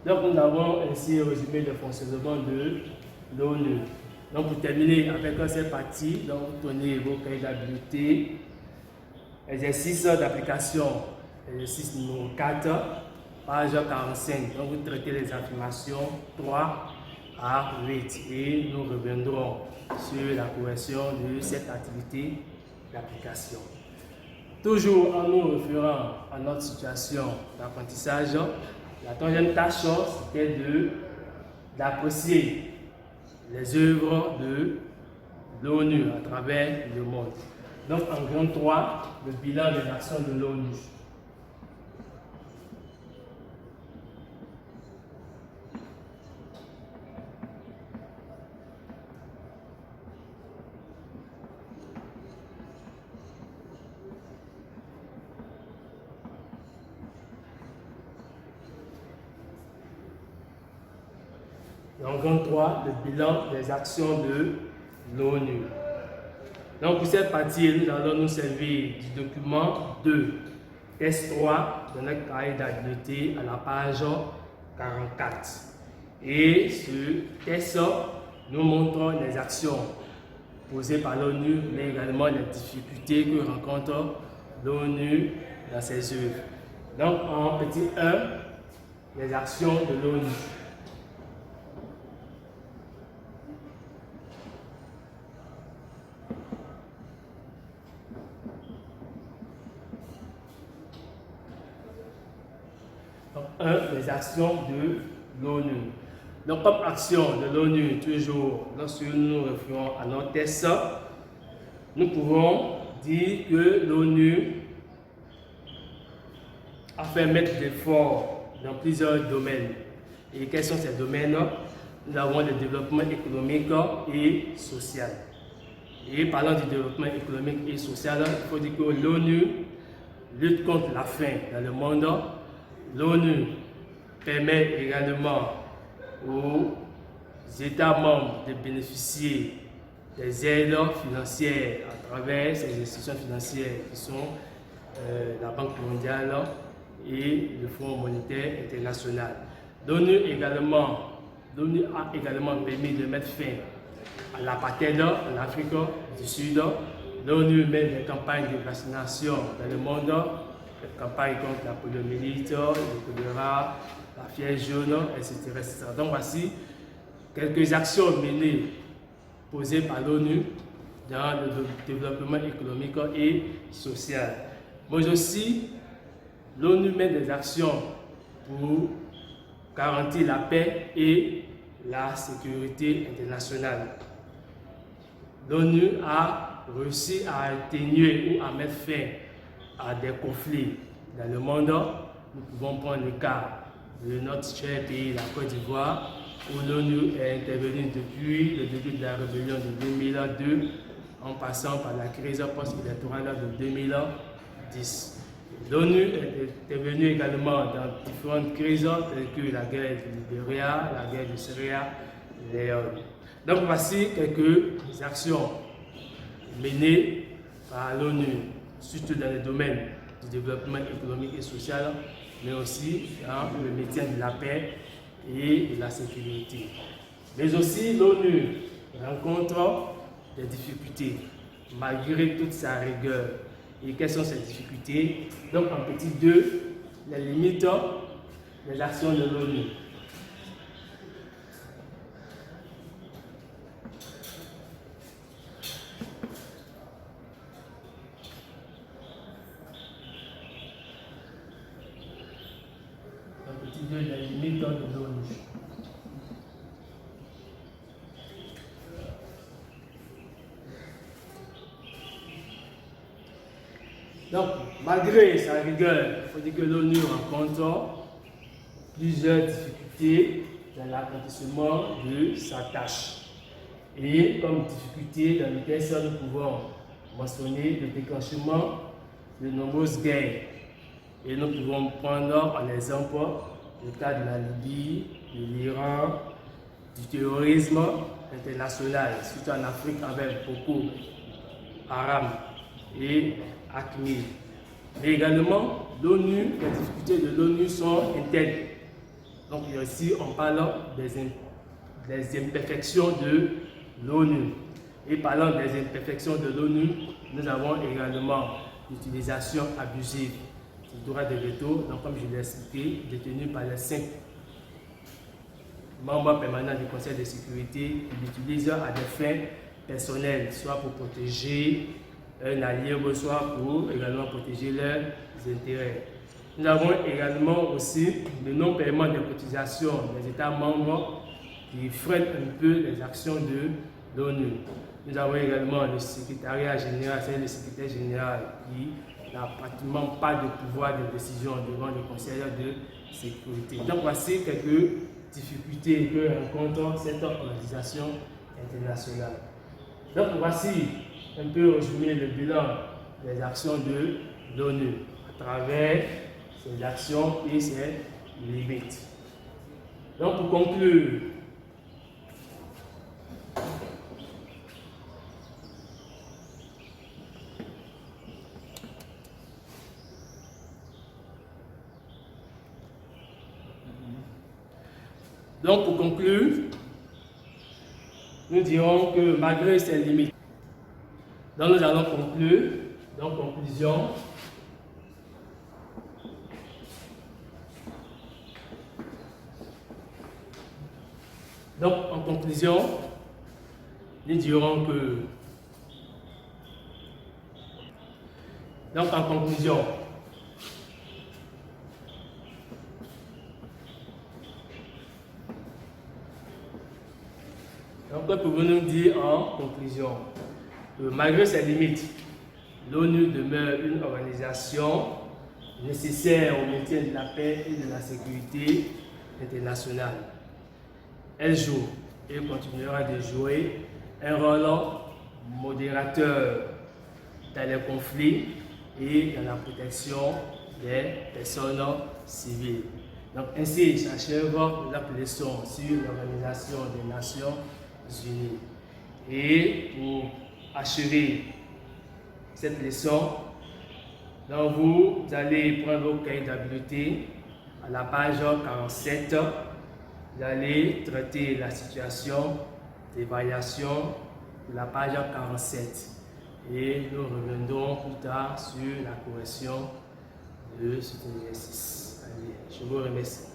Donc nous avons ainsi résumé le fonctionnement de l'ONU. Donc pour terminer avec cette partie, donc vous tenez vos cahiers d'habileté, exercice d'application, exercice numéro 4, page 45. Donc vous traitez les affirmations 3 à 8 et nous reviendrons sur la correction de cette activité d'application. Toujours en nous référant à notre situation d'apprentissage, la troisième tâche c'était d'apprécier les œuvres de l'ONU à travers le monde. Donc en grand 3, le bilan des actions de l'ONU. En grand 3, le bilan des actions de l'ONU. Donc pour cette partie, nous allons nous servir du document 2, test 3 de notre cahier d'habileté à la page 44. Et ce test nous montre les actions posées par l'ONU, mais également les difficultés que rencontre l'ONU dans ses œuvres. Donc en petit 1, les actions de l'ONU. Les actions de l'ONU. Donc, comme action de l'ONU, toujours, lorsque nous nous référons à notre test, nous pouvons dire que l'ONU a fait mettre des efforts dans plusieurs domaines. Et quels sont ces domaines? Nous avons le développement économique et social. Et parlant du développement économique et social, il faut dire que l'ONU lutte contre la faim dans le monde. L'ONU permet également aux États membres de bénéficier des aides financières à travers ces institutions financières qui sont la Banque mondiale et le Fonds monétaire international. L'ONU a également permis de mettre fin à l'apartheid en Afrique du Sud. L'ONU mène des campagnes de vaccination dans le monde. Campagne contre la poliomyélite, le choléra, la fièvre jaune, etc., etc. Donc voici quelques actions menées, posées par l'ONU dans le développement économique et social. Mais aussi, l'ONU mène des actions pour garantir la paix et la sécurité internationale. L'ONU a réussi à atténuer ou à mettre fin à des conflits dans le monde. Nous pouvons prendre le cas de notre cher pays, la Côte d'Ivoire, où l'ONU est intervenue depuis le début de la rébellion de 2002, en passant par la crise post-électorale de 2010. L'ONU est intervenue également dans différentes crises, telles que la guerre du Libéria, la guerre de Sierra Leone. Donc voici quelques actions menées par l'ONU, surtout dans le domaine du développement économique et social, mais aussi dans le maintien de la paix et de la sécurité. Mais aussi, l'ONU rencontre des difficultés, malgré toute sa rigueur. Et quelles sont ces difficultés? Donc, en petit 2, les limites des actions de l'ONU. De la limite de l'ONU. Donc, malgré sa rigueur, il faut dire que l'ONU rencontre plusieurs difficultés dans l'accomplissement de sa tâche. Et comme difficulté dans le test, nous pouvons mentionner le déclenchement de nombreuses guerres. Et nous pouvons prendre en exemple le cas de la Libye, de l'Iran, du terrorisme international, surtout en Afrique avec Boko Haram et AQMI. Mais également, les difficultés de l'ONU sont internes. Donc ici, on parle des imperfections de l'ONU. Et parlant des imperfections de l'ONU, nous avons également l'utilisation abusive du droit de veto, donc comme je l'ai expliqué, détenu par les 5 membres permanents du Conseil de sécurité qui l'utilisent à des fins personnelles, soit pour protéger un allié, soit pour également protéger leurs intérêts. Nous avons également aussi le non-paiement des cotisations des États membres qui freinent un peu les actions de l'ONU. Nous avons également le secrétariat général, c'est le secrétaire général qui n'a pratiquement pas de pouvoir de décision devant le Conseil de sécurité. Donc voici quelques difficultés que rencontre cette organisation internationale. Donc voici un peu résumé le bilan des actions de l'ONU à travers ses actions et ses limites. Donc pour conclure, nous dirons que malgré ces limites, donc nous allons conclure. Donc conclusion. Donc en conclusion, nous dirons que donc en conclusion, donc que pouvons-nous dire en conclusion? Malgré ses limites, l'ONU demeure une organisation nécessaire au maintien de la paix et de la sécurité internationale. Elle joue et continuera de jouer un rôle modérateur dans les conflits et dans la protection des personnes civiles. Donc ainsi s'achève la leçon sur l'Organisation des Nations Unies. Et pour achever cette leçon, donc vous allez prendre vos cahiers d'habileté à la page 47. Vous allez traiter la situation des variations de la page 47. Et nous reviendrons plus tard sur la correction de cet exercice. Allez, je vous remercie.